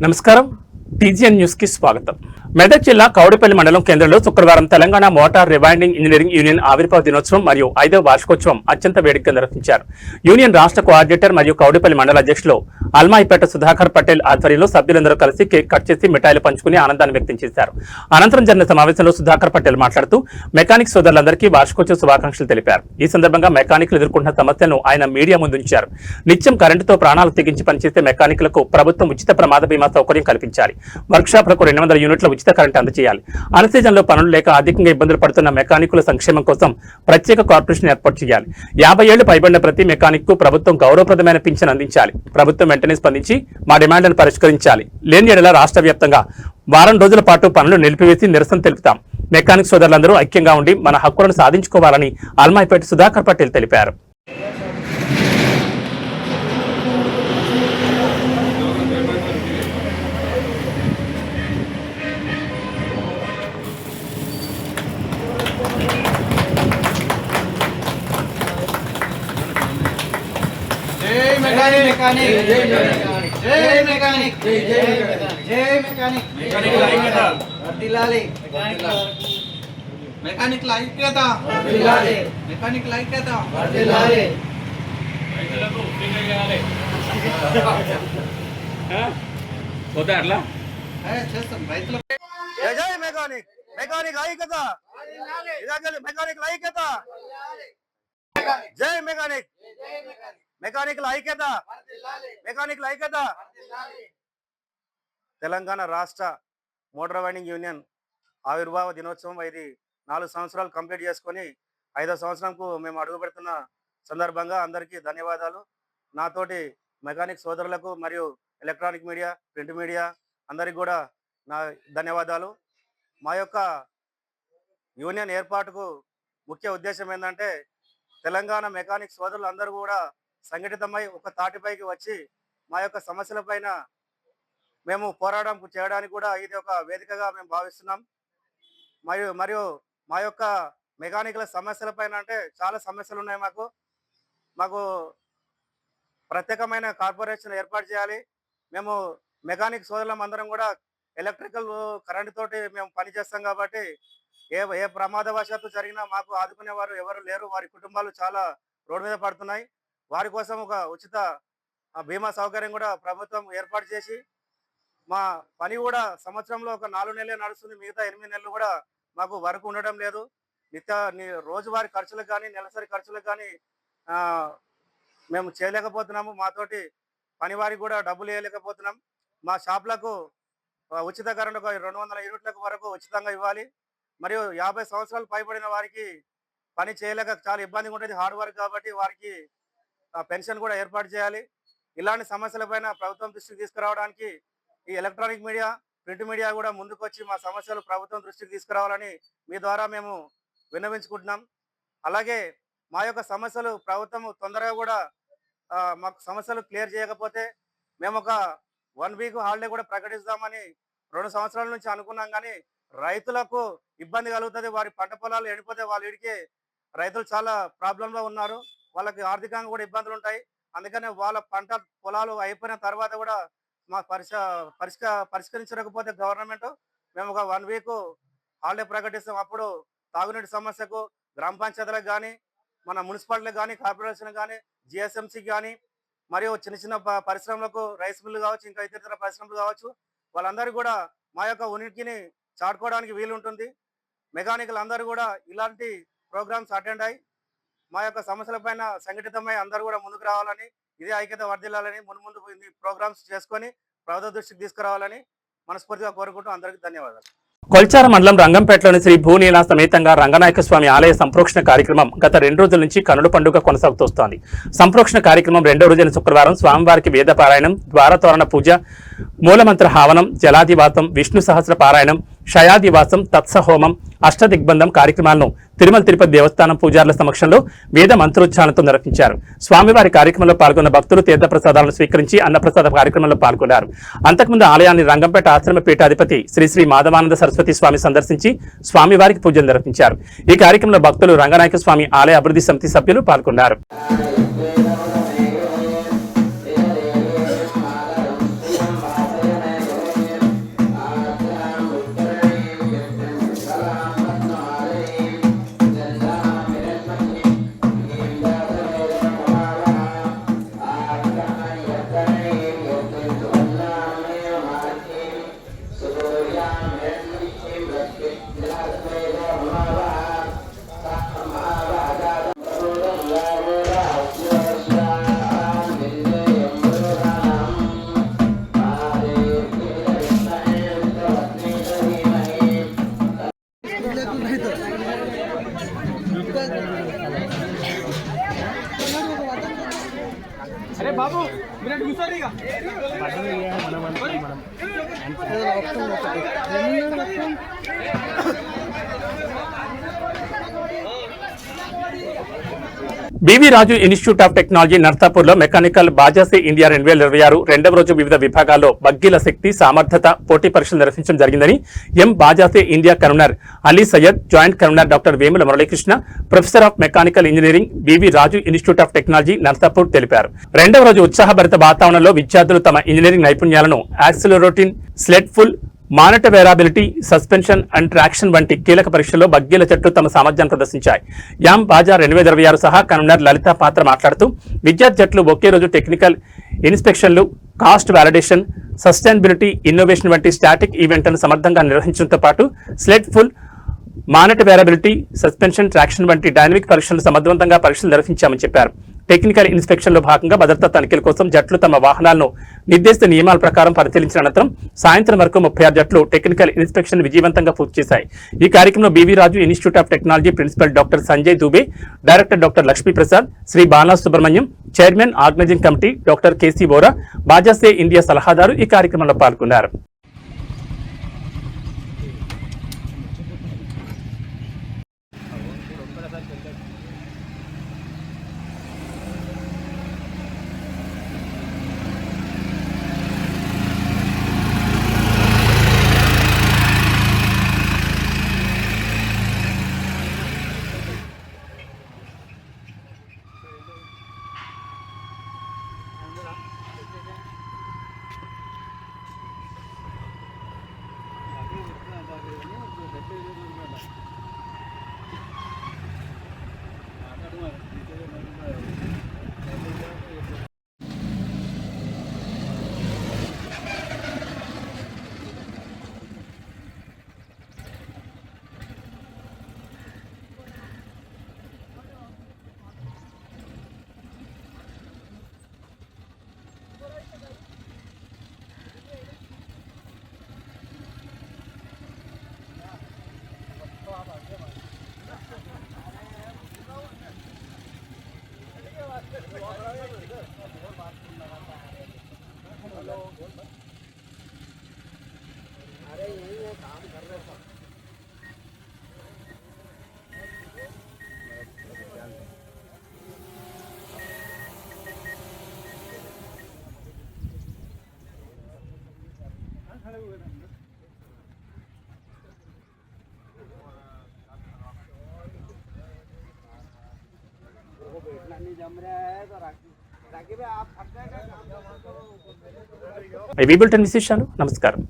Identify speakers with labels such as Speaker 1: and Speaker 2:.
Speaker 1: నమస్కారం TGN news కి స్వాగతం. మెదక్ జిల్లా కౌడిపల్లి మండలం కేంద్రంలో శుక్రవారం Telangana motor rewinding engineering union ఆవిర్భావ దినోత్సవం మరియు 5వ వార్షికోత్సవం అత్యంత వేడుకగా నిర్వహించారు. యూనియన్ రాష్ట్ర కోఆర్డినేటర్ మరియు కౌడిపల్లి మండల అధ్యక్షులు అల్మాయిపేట సుధాకర్ పటేల్ ఆధ్వర్యంలో సభ్యులందరూ కలిసి కేక్ కట్ చేసి మిఠాయిలు పంచుకుని ఆనందాన్ని వ్యక్తం చేశారు. అనంతరం జరిగిన సమావేశంలో సుధాకర్ పటేల్ మాట్లాడుతూ మెకానిక్ సోదరులందరికీ వార్షికోత్సవ శుభాకాంక్షలు తెలిపారు. ఈ సందర్భంగా మెకానికులు ఎదుర్కొంటున్న సమస్యలను ఆయన మీడియా ముందుంచారు. నిత్యం కరెంటుతో ప్రాణాలు తెగించి పనిచేసే మెకానికులకు ప్రభుత్వం ఉచిత ప్రమాద బీమా సౌకర్యం కల్పించాలి. వర్క్షాప్లకు 200 యూనిట్ల ఉచిత కరెంటు అందజేయాలి. అన్సీజన్లో పనులు లేక ఆర్థికంగా ఇబ్బందులు పడుతున్న మెకానికుల సంక్షేమం కోసం ప్రత్యేక కార్పొరేషన్ ఏర్పాటు చేయాలి. 50 ఏళ్లు పైబడిన ప్రతి మెకానిక్ కు ప్రభుత్వం గౌరవప్రదమైన పింఛన్ అందించాలి. ప్రభుత్వం వెంటనే స్పందించి మా డిమాండ్లను పరిష్కరించాలి. లేని ఏడల రాష్ట్ర వ్యాప్తంగా వారం రోజుల పాటు పనులు నిలిపివేసి నిరసన తెలుపుతాం. మెకానిక్ సోదరులందరూ ఐక్యంగా ఉండి మన హక్కులను సాధించుకోవాలని అల్మాయిపేట సుధాకర్ పటేల్ తెలిపారు.
Speaker 2: తెలంగాణ రాష్ట్ర మోటార్ వైండింగ్ యూనియన్ ఆవిర్భావ దినోత్సవం ఇది 4 సంవత్సరాలు కంప్లీట్ చేసుకొని 5వ సంవత్సరంకు మేము అడుగు పెడుతున్న సందర్భంగా అందరికీ ధన్యవాదాలు. నాతోటి మెకానిక్ సోదరులకు మరియు ఎలక్ట్రానిక్ మీడియా, ప్రింట్ మీడియా అందరికి కూడా నా ధన్యవాదాలు. మా యొక్క యూనియన్ ఏర్పాటుకు ముఖ్య ఉద్దేశం ఏంటంటే తెలంగాణ మెకానిక్ సోదరులు అందరూ కూడా సంఘటితమై ఒక తాటిపైకి వచ్చి మా యొక్క సమస్యలపైన మేము పోరాటం చేయడానికి కూడా ఇది ఒక వేదికగా మేము భావిస్తున్నాం. మరియు మా యొక్క మెకానికల్ సమస్యలపైన అంటే చాలా సమస్యలు ఉన్నాయి. మాకు ప్రత్యేకమైన కార్పొరేషన్ ఏర్పాటు చేయాలి. మేము మెకానిక్ సోదరులం అందరం కూడా ఎలక్ట్రికల్ కరెంట్ తోటి మేము పనిచేస్తాం కాబట్టి ఏ ప్రమాదవశాత్తు జరిగినా మాకు ఆదుకునేవారు ఎవరు లేరు. వారి కుటుంబాలు చాలా రోడ్డు మీద పడుతున్నాయి. వారి కోసం ఒక ఉచిత బీమా సౌకర్యం కూడా ప్రభుత్వం ఏర్పాటు చేసి మా పని కూడా సంవత్సరంలో ఒక 4 నెలలే నడుస్తుంది. మిగతా 8 నెలలు కూడా మాకు వర్క్ ఉండడం లేదు. రోజువారీ ఖర్చులకు కానీ నెలసరి ఖర్చులకు కానీ మేము చేయలేకపోతున్నాము. మాతోటి పనివారికి కూడా డబ్బులు వేయలేకపోతున్నాం. మా షాప్లకు ఉచిత కరెంట్ ఒక 200 యూనిట్లకు వరకు ఉచితంగా ఇవ్వాలి. మరియు 50 సంవత్సరాలు పైబడిన వారికి పని చేయలేక చాలా ఇబ్బందిగా ఉంటుంది, హార్డ్ వర్క్ కాబట్టి వారికి పెన్షన్ కూడా ఏర్పాటు చేయాలి. ఇలాంటి సమస్యలపైన ప్రభుత్వం దృష్టికి తీసుకురావడానికి ఈ ఎలక్ట్రానిక్ మీడియా, ప్రింట్ మీడియా కూడా ముందుకొచ్చి మా సమస్యలు ప్రభుత్వం దృష్టికి తీసుకురావాలని మీ ద్వారా మేము విన్నవించుకుంటున్నాం. అలాగే మా యొక్క సమస్యలు ప్రభుత్వం తొందరగా కూడా మాకు సమస్యలు క్లియర్ చేయకపోతే మేము ఒక 1 వీక్ హాలిడే కూడా ప్రకటిస్తామని 2 సంవత్సరాల నుంచి అనుకున్నాం. కానీ రైతులకు ఇబ్బంది కలుగుతుంది. వారి పంట పొలాలు ఎండిపోతే వాళ్ళ ఇడికి రైతులు చాలా ప్రాబ్లంలో ఉన్నారు. వాళ్ళకి ఆర్థికంగా కూడా ఇబ్బందులు ఉంటాయి. అందుకనే వాళ్ళ పంట పొలాలు అయిపోయిన తర్వాత కూడా మా పరిష్కరించకపోతే గవర్నమెంట్ మేము ఒక 1 వీక్ హాలిడే ప్రకటిస్తాం. అప్పుడు తాగునీటి సమస్యకు గ్రామ పంచాయతీలకు కానీ, మన మున్సిపాలిటీలకు కానీ, కార్పొరేషన్ కానీ, జిఎస్ఎంసీకి కానీ, మరియు చిన్న పరిశ్రమలకు, రైస్ మిల్లు కావచ్చు, ఇంకా ఇతర పరిశ్రమలు కావచ్చు, వాళ్ళందరికీ కూడా మా యొక్క ఉనికిని చాటుకోవడానికి వీలుంటుంది. మెకానికల్ అందరూ కూడా ఇలాంటి ప్రోగ్రామ్స్ అటెండ్ అయ్యి మా యొక్క సమస్యలపైన సంఘటితమై అందరూ కూడా ముందుకు రావాలని, ఇదే ఐక్యత వర్ధిల్లాలని, ముందు ప్రోగ్రామ్స్ చేసుకొని ప్రభుత్వ దృష్టికి తీసుకురావాలని మనస్ఫూర్తిగా కోరుకుంటూ అందరికీ ధన్యవాదాలు.
Speaker 1: కొల్చార మండలం రంగంపేటలోని శ్రీ భూనీల సమేతంగా రంగనాయక స్వామి ఆలయ సంప్రోక్షణ కార్యక్రమం గత 2 రోజుల నుంచి కనుల పండుగ కొనసాగుతోస్తోంది. సంప్రోక్షణ కార్యక్రమం 2వ రోజైన శుక్రవారం స్వామివారికి వేద పారాయణం, ద్వారతోరణ పూజ, మూలమంత్ర హావనం, జలాదివాసం, విష్ణు సహస్ర పారాయణం, షయాదివాసం, తత్సహోమం, అష్టదిగ్బంధం కార్యక్రమాలను తిరుమల తిరుపతి దేవస్థానం పూజారుల సమక్షంలో వేద మంత్రోచ్చారణతో నిర్వహించారు. స్వామివారి కార్యక్రమంలో పాల్గొన్న భక్తులు తీర్థప్రసాదాలను స్వీకరించి అన్నప్రసాద కార్యక్రమంలో పాల్గొన్నారు. అంతకుముందు ఆలయాన్ని రంగంపేట ఆశ్రమ పీఠాధిపతి శ్రీ మాధవానంద సరస్వతి స్వామి సందర్శించి స్వామివారికి పూజలు నిర్వహించారు. ఈ కార్యక్రమంలో భక్తులు రంగనాయక స్వామి ఆలయ అభివృద్ధి సమితి సభ్యులు పాల్గొన్నారు. BV Raju institute of technology నర్సాపూర్లో మెకానికల్ బాజాసే ఇండియా 2026 రెండవ రోజు వివిధ విభాగాల్లో బగ్గీల శక్తి సామర్థ్యత పోటీ పరీక్షలు నిర్వహించడం జరిగిందని ఎం Baja SAE India convener Ali Syed, joint convener doctor Vemula Muralikrishna, professor of mechanical engineering BV Raju institute of technology Narsapur తెలిపారు. రెండవ రోజు ఉత్సాహభరిత వాతావరణంలో విద్యార్థులు తమ ఇంజనీరింగ్ నైపుణ్యాలను acceleration, sled pull, manoeuvrability, suspension and traction వంటి కీలక పరీక్షల్లో బగ్గీల జట్లు తమ సామర్థ్యాన్ని ప్రదర్శించాయి. యామ్ బాజా 2026 సహా కన్వీనర్ లలిత పాత్ర మాట్లాడుతూ విద్యార్థి జట్లు ఒకే రోజు టెక్నికల్ ఇన్స్పెక్షన్లు, కాస్ట్ వాలిడేషన్, సస్టైనబిలిటీ, ఇన్నోవేషన్ వంటి స్టాటిక్ ఈవెంట్లను సమర్థంగా నిర్వహించడంతో పాటు sled pull, manoeuvrability, suspension, traction వంటి డైనమిక్ పరీక్షలు సమర్థవంతంగా పరీక్షలు నిర్వహించామని చెప్పారు. టెక్నికల్ ఇన్స్పెక్షన్ లో భాగంగా భద్రతా తనిఖీల కోసం జట్లు తమ వాహనాలను నిర్దేశిత నియమాల ప్రకారం పరిశీలించిన అనంతరం సాయంత్రం వరకు 36 జట్లు టెక్నికల్ ఇన్స్పెక్షన్ విజయవంతంగా పూర్తి చేశాయి. ఈ కార్యక్రమంలో BV Raju institute of technology principal doctor Sanjay Dubey, director doctor Lakshmi Prasad, Shri Bala Subrahmanyam, chairman organising committee doctor KC Bora, Baja SAE India సలహాదారు ఈ కార్యక్రమంలో పాల్గొన్నారు. ఈ బులెటిన్ విశేషాలు. నమస్కారం.